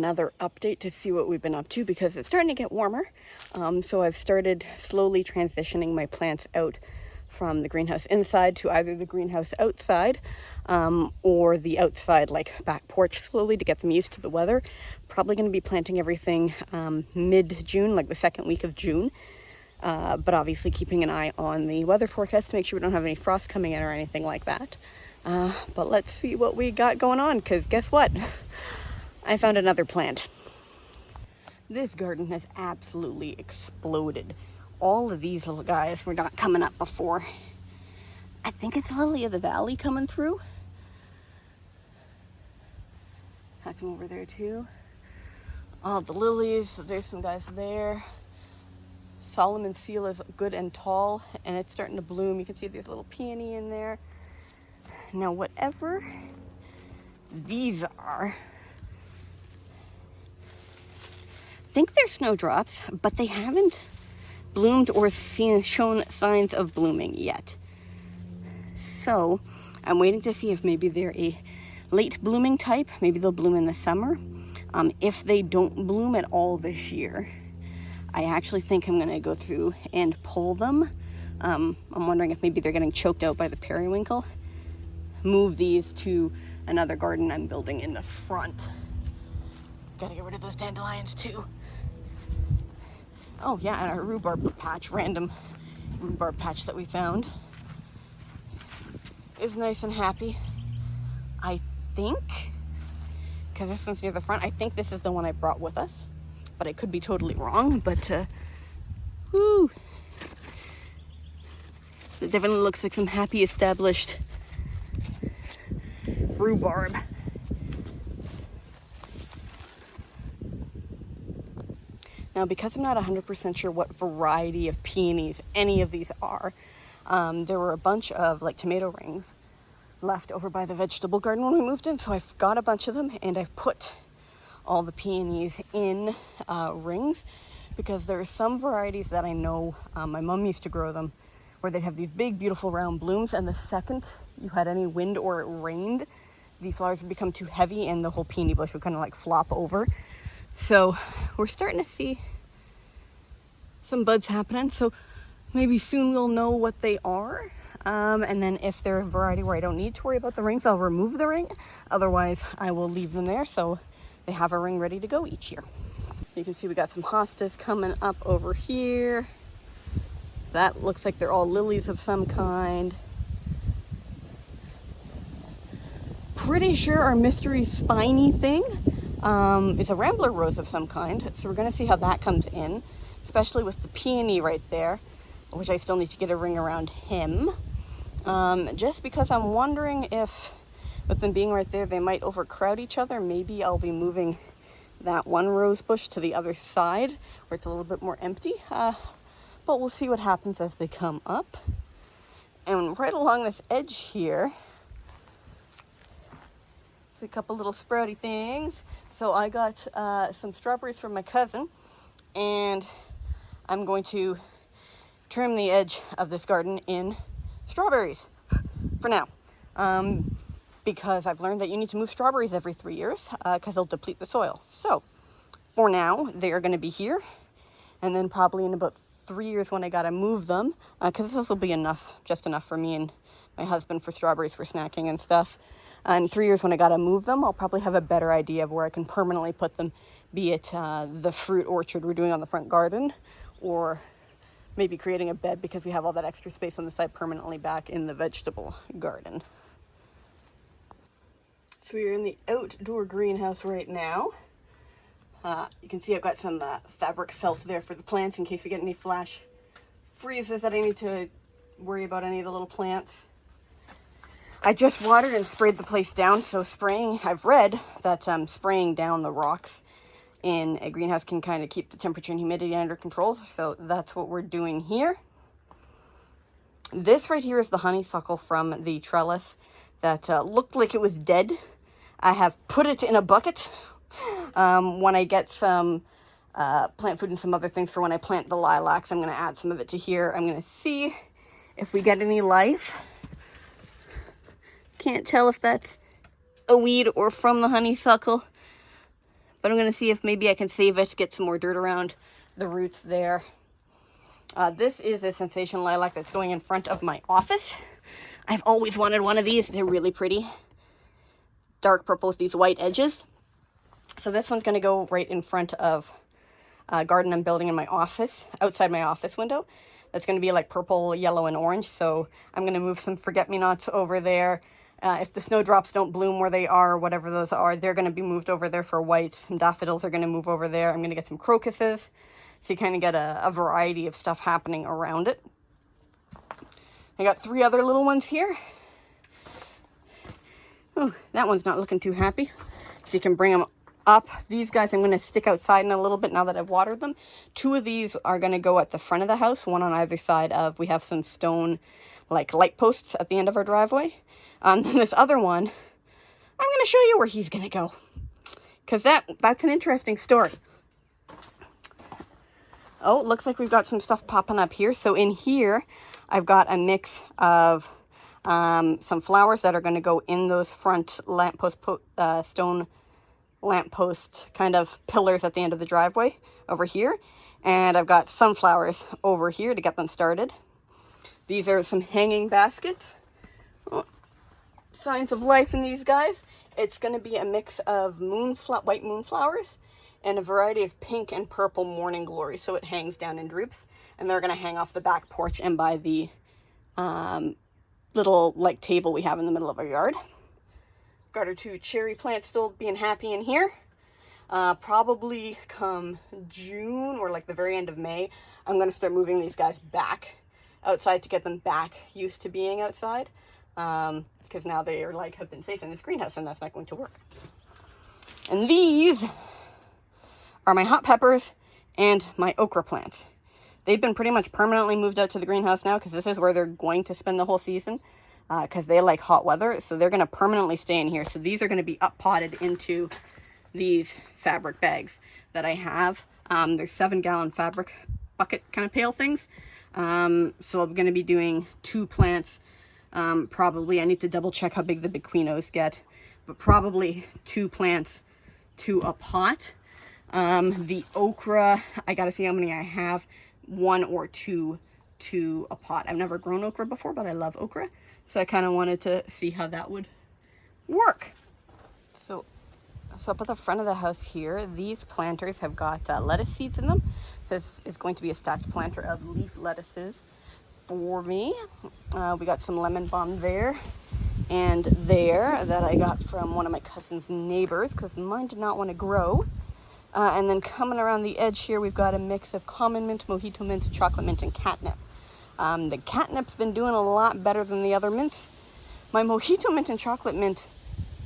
another update to see what we've been up to because it's starting to get warmer. So I've started slowly transitioning my plants out from the greenhouse inside to either the greenhouse outside or the outside like back porch slowly to get them used to the weather. Probably going to be planting everything mid-June, like the second week of June. But obviously keeping an eye on the weather forecast to make sure we don't have any frost coming in or anything like that. But let's see what we got going on, because guess what? I found another plant. This garden has absolutely exploded. All of these little guys were not coming up before. I think it's Lily of the Valley coming through. Have some over there too. All the lilies, there's some guys there. Solomon seal is good and tall, and it's starting to bloom. You can see there's a little peony in there. Now, whatever these are, I think they're snowdrops, but they haven't bloomed or shown signs of blooming yet. So I'm waiting to see if maybe they're a late blooming type. Maybe they'll bloom in the summer. If they don't bloom at all this year, I actually think I'm going to go through and pull them. I'm wondering if maybe they're getting choked out by the periwinkle. Move these to another garden I'm building in the front. Gotta get rid of those dandelions too. Oh yeah, and our rhubarb patch, random rhubarb patch that we found, is nice and happy. I think, because this one's near the front, I think this is the one I brought with us, but I could be totally wrong. But whoo, it definitely looks like some happy established rhubarb. Now, because I'm not 100% sure what variety of peonies any of these are, there were a bunch of like tomato rings left over by the vegetable garden when we moved in, so I've got a bunch of them and I've put all the peonies in rings, because there are some varieties that I know, my mom used to grow them, where they'd have these big beautiful round blooms, and the second you had any wind or it rained, the flowers would become too heavy and the whole peony bush would kind of like flop over. So we're starting to see some buds happening, so maybe soon we'll know what they are. And then if they're a variety where I don't need to worry about the rings, I'll remove the ring. Otherwise, I will leave them there so they have a ring ready to go each year. You can see we got some hostas coming up over here. That looks like they're all lilies of some kind. Pretty sure our mystery spiny thing is a rambler rose of some kind. So we're going to see how that comes in, especially with the peony right there, which I still need to get a ring around him. Just because I'm wondering if, with them being right there, they might overcrowd each other. Maybe I'll be moving that one rose bush to the other side where it's a little bit more empty. But we'll see what happens as they come up. And right along this edge here, a couple little sprouty things. So I got some strawberries from my cousin, and I'm going to trim the edge of this garden in strawberries for now, because I've learned that you need to move strawberries every 3 years because they'll deplete the soil. So for now they are going to be here, and then probably in about 3 years when I gotta move them, because this will be just enough for me and my husband for strawberries for snacking and stuff. In 3 years when I gotta move them, I'll probably have a better idea of where I can permanently put them, be it the fruit orchard we're doing on the front garden, or maybe creating a bed because we have all that extra space on the side permanently back in the vegetable garden. So we're in the outdoor greenhouse right now. You can see I've got some fabric felt there for the plants in case we get any flash freezes that I need to worry about any of the little plants. I just watered and sprayed the place down, so I've read that spraying down the rocks in a greenhouse can kind of keep the temperature and humidity under control, so that's what we're doing here. This right here is the honeysuckle from the trellis that looked like it was dead. I have put it in a bucket. When I get some plant food and some other things for when I plant the lilacs, I'm going to add some of it to here. I'm going to see if we get any life. Can't tell if that's a weed or from the honeysuckle, But I'm going to see if maybe I can save it, get some more dirt around the roots there. This is a Sensation lilac that's going in front of my office. I've always wanted one of these. They're really pretty. Dark purple with these white edges. So this one's going to go right in front of a garden I'm building in my office, outside my office window. That's going to be like purple, yellow, and orange. So I'm going to move some forget-me-nots over there. If the snowdrops don't bloom where they are, or whatever those are, they're going to be moved over there for white. Some daffodils are going to move over there. I'm going to get some crocuses. So you kind of get a variety of stuff happening around it. I got 3 other little ones here. Oh, that one's not looking too happy. So you can bring them up. These guys I'm going to stick outside in a little bit now that I've watered them. 2 of these are going to go at the front of the house, one on either side of, we have some stone like light posts at the end of our driveway. Then this other one, I'm going to show you where he's going to go, because that's an interesting story. Oh, it looks like we've got some stuff popping up here. So in here, I've got a mix of some flowers that are going to go in those front lamppost, stone lamppost kind of pillars at the end of the driveway over here. And I've got sunflowers over here to get them started. These are some hanging baskets. Oh, signs of life in these guys. It's going to be a mix of white moonflowers and a variety of pink and purple morning glory, so it hangs down and droops. And they're going to hang off the back porch and by the little like table we have in the middle of our yard. Got our 2 cherry plants still being happy in here. Probably come June or like the very end of May, I'm going to start moving these guys back outside to get them back used to being outside. Because now they are like have been safe in this greenhouse, and that's not going to work. And these are my hot peppers and my okra plants. They've been pretty much permanently moved out to the greenhouse now, because this is where they're going to spend the whole season, because they like hot weather. So they're going to permanently stay in here. So these are going to be up potted into these fabric bags that I have. They're 7-gallon fabric bucket kind of pail things. So I'm going to be doing 2 plants. Probably, I need to double check how big the bequinos get, but probably 2 plants to a pot. The okra, I gotta see how many I have, 1 or 2 to a pot. I've never grown okra before, but I love okra, so I kind of wanted to see how that would work. So up at the front of the house here, these planters have got lettuce seeds in them. So this is going to be a stacked planter of leaf lettuces for me. We got some lemon balm there and there that I got from one of my cousin's neighbors, because mine did not want to grow. And then coming around the edge here, we've got a mix of common mint, mojito mint, chocolate mint, and catnip. The catnip's been doing a lot better than the other mints. My mojito mint and chocolate mint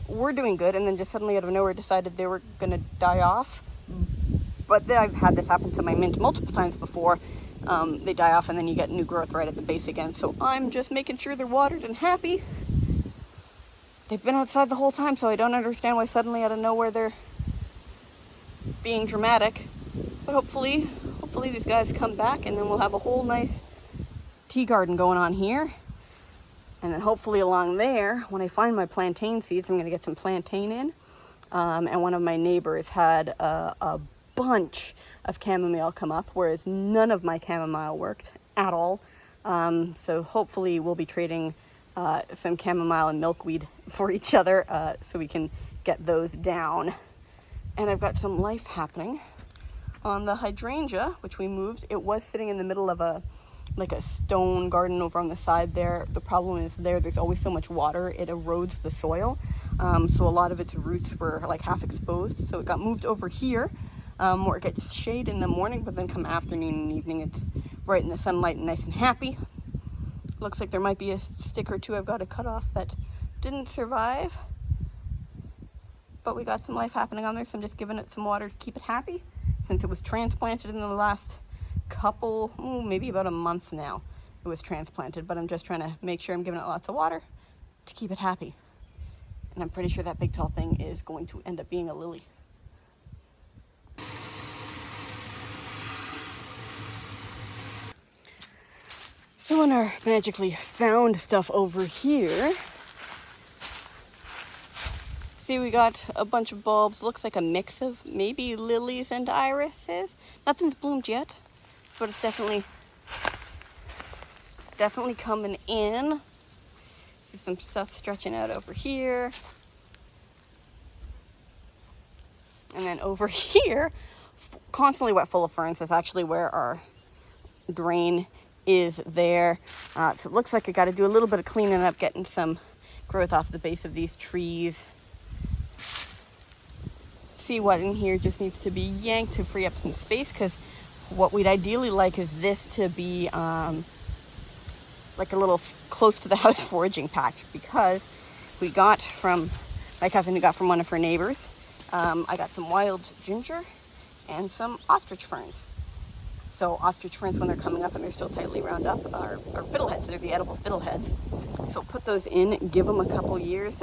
were doing good, and then just suddenly out of nowhere decided they were going to die off. But I've had this happen to my mint multiple times before. They die off and then you get new growth right at the base again. So I'm just making sure they're watered and happy. They've been outside the whole time, so I don't understand why suddenly out of nowhere they're being dramatic. But hopefully these guys come back, and then we'll have a whole nice tea garden going on here. And then hopefully along there, when I find my plantain seeds, I'm going to get some plantain in. And one of my neighbors had a bunch of chamomile come up, whereas none of my chamomile worked at all. So hopefully we'll be trading some chamomile and milkweed for each other, so we can get those down. And I've got some life happening on the hydrangea, which we moved. It was sitting in the middle of a stone garden over on the side there. The problem is there's always so much water, it erodes the soil. So a lot of its roots were like half exposed. So it got moved over here, where it gets shade in the morning, but then come afternoon and evening, it's right in the sunlight and nice and happy. Looks like there might be a stick or 2 I've got to cut off that didn't survive. But we got some life happening on there, so I'm just giving it some water to keep it happy. Since it was transplanted in the last maybe about a month now, it was transplanted, but I'm just trying to make sure I'm giving it lots of water to keep it happy. And I'm pretty sure that big tall thing is going to end up being a lily. So in our magically found stuff over here, see see we got a bunch of bulbs. Looks like a mix of maybe lilies and irises. Nothing's bloomed yet, but it's definitely coming in. See some stuff stretching out over here. And then over here, constantly wet, full of ferns. That's actually where our drain is there. So it looks like I got to do a little bit of cleaning up, getting some growth off the base of these trees. See what in here just needs to be yanked to free up some space, because what we'd ideally like is this to be like a little close to the house foraging patch, because we got from my cousin, who got from one of her neighbors, I got some wild ginger and some ostrich ferns. So ostrich ferns, when they're coming up and they're still tightly wound up, are fiddleheads. They're the edible fiddleheads. So put those in, give them a couple years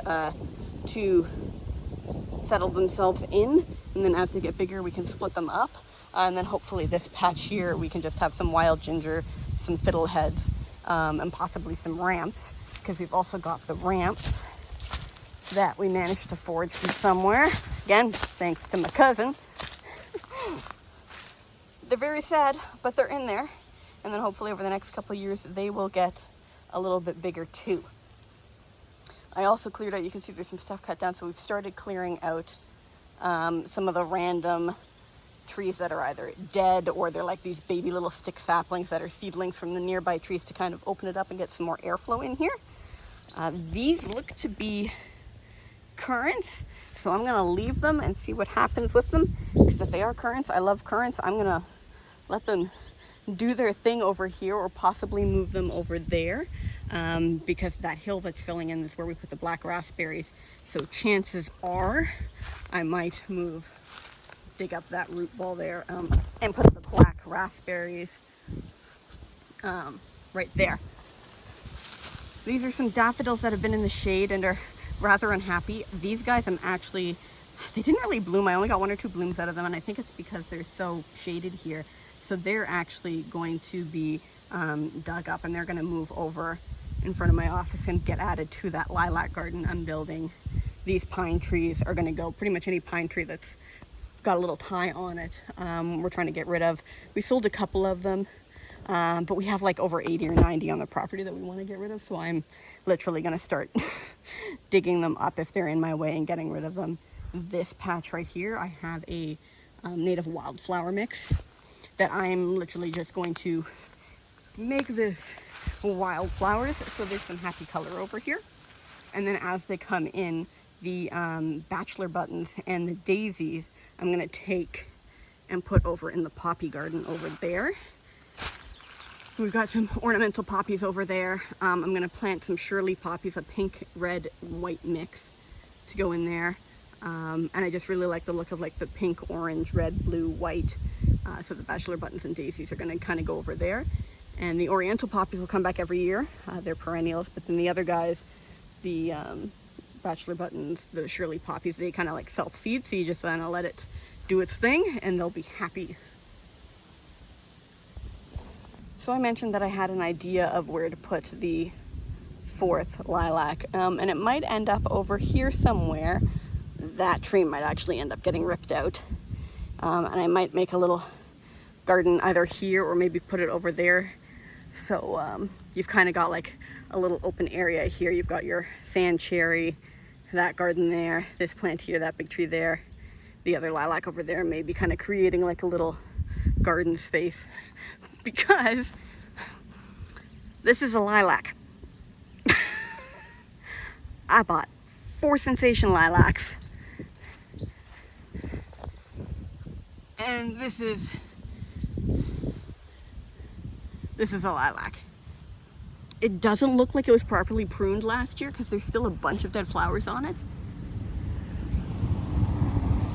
to settle themselves in, and then as they get bigger we can split them up, and then hopefully this patch here we can just have some wild ginger, some fiddleheads, and possibly some ramps, because we've also got the ramps that we managed to forage from somewhere. Again, thanks to my cousin. They're very sad, but they're in there, and then hopefully over the next couple of years they will get a little bit bigger too. I also cleared out, you can see there's some stuff cut down, so we've started clearing out some of the random trees that are either dead or they're like these baby little stick saplings that are seedlings from the nearby trees, to kind of open it up and get some more airflow in here. These look to be currants, so I'm gonna leave them and see what happens with them, because if they are currants, I love currants. I'm gonna let them do their thing over here, or possibly move them over there, because that hill that's filling in is where we put the black raspberries. So chances are I might dig up that root ball there, and put the black raspberries right there. These are some daffodils that have been in the shade and are rather unhappy. These guys, they didn't really bloom. I only got 1 or 2 blooms out of them, and I think it's because they're so shaded here. So they're actually going to be dug up, and they're going to move over in front of my office and get added to that lilac garden I'm building. These pine trees are going to go. Pretty much any pine tree that's got a little tie on it, we're trying to get rid of. We sold a couple of them, but we have like over 80 or 90 on the property that we want to get rid of, so I'm literally going to start digging them up if they're in my way and getting rid of them. This patch right here, I have a native wildflower mix that I'm literally just going to make this wildflowers, so there's some happy color over here. And then as they come in, the bachelor buttons and the daisies, I'm going to take and put over in the poppy garden over there. We've got some ornamental poppies over there. I'm going to plant some Shirley poppies, a pink, red, white mix to go in there. And I just really like the look of like the pink, orange, red, blue, white. So the bachelor buttons and daisies are going to kind of go over there. And the oriental poppies will come back every year. They're perennials, but then the other guys, the bachelor buttons, the Shirley poppies, they kind of like self-seed, so you just kind of let it do its thing and they'll be happy. So I mentioned that I had an idea of where to put the 4th lilac, and it might end up over here somewhere. That tree might actually end up getting ripped out, and I might make a little garden either here or maybe put it over there. So you've kind of got like a little open area here. You've got your sand cherry, that garden there, this plant here, that big tree there, the other lilac over there, maybe kind of creating like a little garden space. Because this is a lilac. I bought 4 Sensation lilacs. And this is a lilac. It doesn't look like it was properly pruned last year because there's still a bunch of dead flowers on it.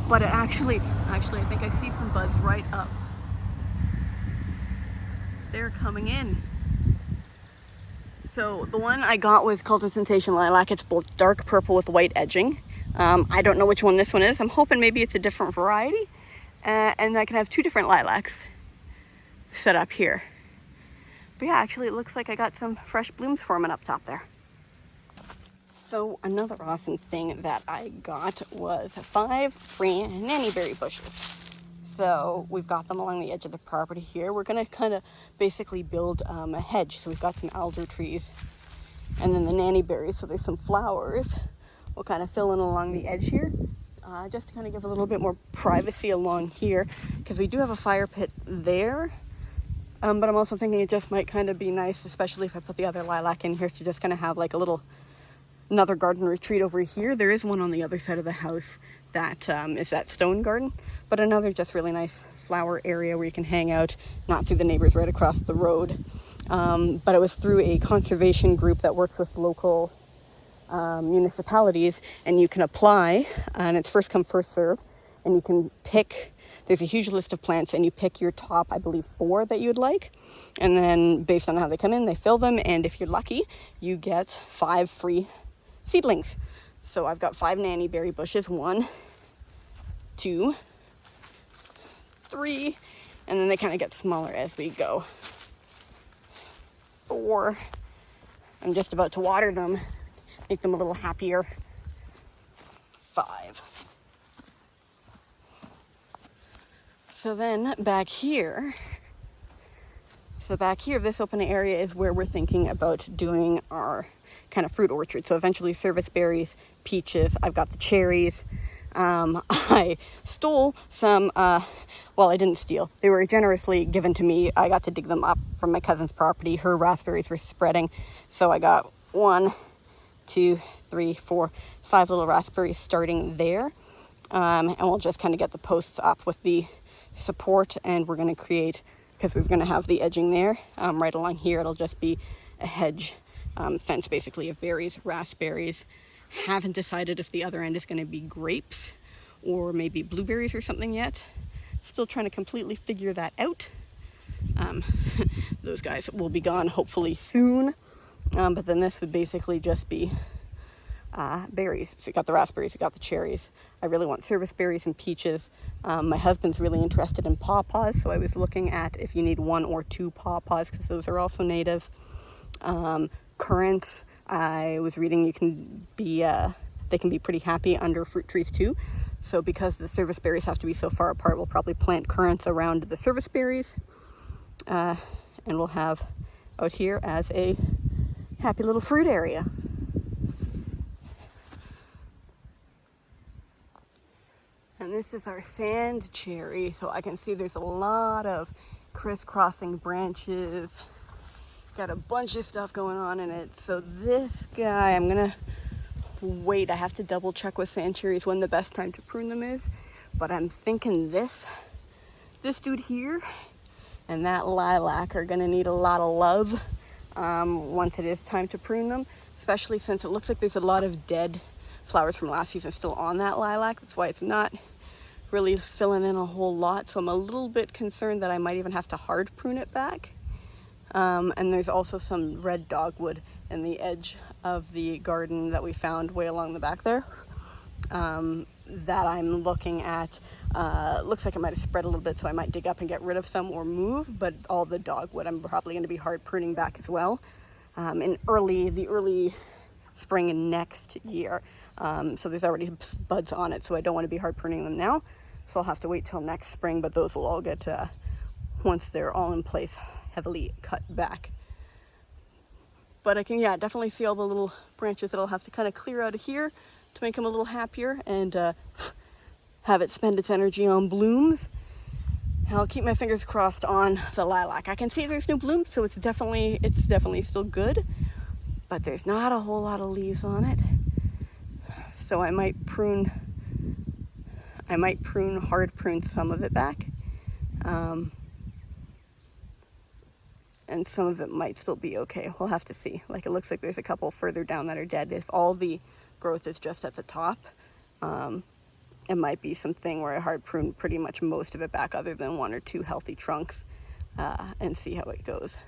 But it actually, I think I see some buds right up. They're coming in. So the one I got was called a Sensation Lilac. It's both dark purple with white edging. I don't know which one this one is. I'm hoping maybe it's a different variety. And I can have 2 different lilacs set up here. But yeah, actually it looks like I got some fresh blooms forming up top there. So another awesome thing that I got was 5 free nannyberry bushes. So we've got them along the edge of the property here. We're going to kind of basically build a hedge. So we've got some alder trees and then the nannyberries. So there's some flowers. We'll kind of fill in along the edge here. Just to kind of give a little bit more privacy along here, because we do have a fire pit there. But I'm also thinking it just might kind of be nice, especially if I put the other lilac in here, to just kind of have like another garden retreat over here. There is one on the other side of the house that is that stone garden, but another just really nice flower area where you can hang out, not see the neighbors right across the road. But it was through a conservation group that works with local municipalities, and you can apply, and it's first come first serve, and you can pick. There's a huge list of plants, and you pick your top, I believe, 4 that you'd like, and then based on how they come in, they fill them, and if you're lucky, you get 5 free seedlings. So I've got 5 nannyberry bushes, 1, 2, 3, and then they kind of get smaller as we go. 4. I'm just about to water them, make them a little happier. 5. So then back here, this open area is where we're thinking about doing our kind of fruit orchard. So eventually service berries, peaches, I've got the cherries. I stole some, well, I didn't steal. They were generously given to me. I got to dig them up from my cousin's property. Her raspberries were spreading. So I got 1, 2, 3, 4, 5 little raspberries starting there. And we'll just kind of get the posts up with the support, and we're going to create, because we're going to have the edging there, right along here. It'll just be a hedge fence basically of berries, raspberries. Haven't decided if the other end is going to be grapes or maybe blueberries or something yet. Still trying to completely figure that out. Those guys will be gone hopefully soon, but then this would basically just be berries. So you got the raspberries, you got the cherries. I really want service berries and peaches. My husband's really interested in pawpaws, so I was looking at if you need 1 or 2 pawpaws, because those are also native. Currants, I was reading they can be pretty happy under fruit trees too. So because the service berries have to be so far apart, we'll probably plant currants around the service berries. And we'll have out here as a happy little fruit area. And this is our sand cherry. So I can see there's a lot of crisscrossing branches. Got a bunch of stuff going on in it. So this guy, I'm gonna wait. I have to double check with sand cherries when the best time to prune them is. But I'm thinking this dude here and that lilac are gonna need a lot of love once it is time to prune them, especially since it looks like there's a lot of dead flowers from last season still on that lilac. That's why it's not really filling in a whole lot. So I'm a little bit concerned that I might even have to hard prune it back. And there's also some red dogwood in the edge of the garden that we found way along the back there, that I'm looking at. Looks like it might have spread a little bit, so I might dig up and get rid of some or move, but all the dogwood I'm probably going to be hard pruning back as well in the early spring next year. So there's already buds on it, so I don't want to be hard pruning them now. So I'll have to wait till next spring, but those will all get, once they're all in place, heavily cut back. But I can, definitely see all the little branches that I'll have to kind of clear out of here to make them a little happier and have it spend its energy on blooms. And I'll keep my fingers crossed on the lilac. I can see there's no blooms, so it's definitely still good, but there's not a whole lot of leaves on it. So I might hard prune some of it back. And some of it might still be okay. We'll have to see. Like, it looks like there's a couple further down that are dead. If all the growth is just at the top, it might be something where I hard prune pretty much most of it back other than 1 or 2 healthy trunks, and see how it goes.